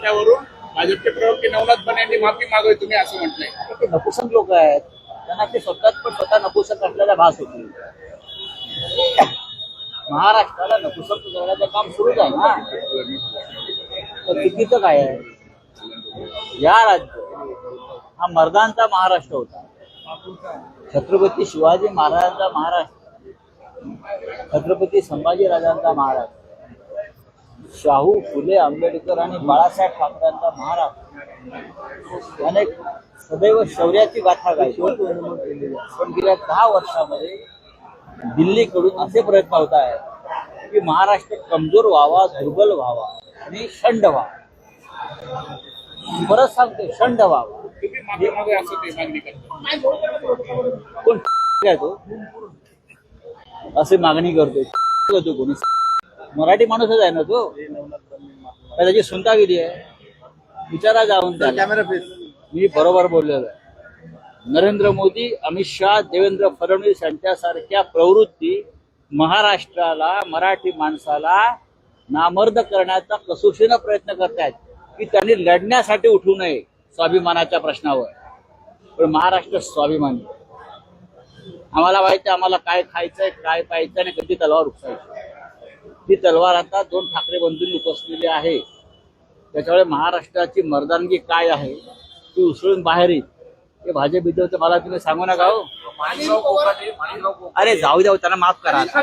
त्यावरून भाजपचे प्रवक्ते नवनाथ बने यांनी माफी मागावी तुम्ही असं म्हटलंय. ते नपुसक लोक आहेत, त्यांना ते स्वतः नपुसक असलेला भास होती. महाराष्ट्राला नपुसक करण्याचं काम सुरूच आहे ना. तर चुकीचं काय आहे? या राज्य हा मर्दांचा महाराष्ट्र होता. छत्रपती शिवाजी महाराजांचा महाराष्ट्र, छत्रपती संभाजीराजांचा महाराष्ट्र, शाहू फुले आंबेडकर आणि बाळासाहेब ठाकरेंचा महाराष्ट्र अनेक सदैव शौर्याची गाथा गायची. पण गेल्या 10 वर्षामध्ये दिल्लीकडून असे प्रयत्न होत आहेत की महाराष्ट्र कमजोर व्हावा, दुर्बल व्हावा आणि शंड व्हावा. परत सांगते, शंड व्हावा. तुम्ही माफी मागावी असं ते मागणी करतात. कोण काय तो असे मागणी करतो? कोणी मराठी माणूसच आहे ना तो. त्याची सुनतागिरी आहे. विचारा जाऊन त्याला. मी बरोबर बोललेलो आहे. नरेंद्र मोदी, अमित शहा, देवेंद्र फडणवीस यांच्यासारख्या प्रवृत्ती महाराष्ट्राला, मराठी माणसाला नामर्द करण्याचा कसोशीनं प्रयत्न करतायत की त्यांनी लढण्यासाठी उठू नये स्वाभिमानाच्या प्रश्नावर. पण महाराष्ट्र स्वाभिमानी. आम्हाला माहिती आहे आम्हाला काय खायचंय, काय प्यायचं आणि कधी तलवार उपसायची. ती तलवार आता 2 ठाकरे बंधूंनी उपसलेली आहे. त्याच्यामुळे महाराष्ट्राची मर्दानगी काय आहे ती उसळून बाहेर येईल. हे भाजप विद्यार्थी मला तुम्ही सांगू नका हो. अरे जाऊ द्या, त्यांना माफ करा.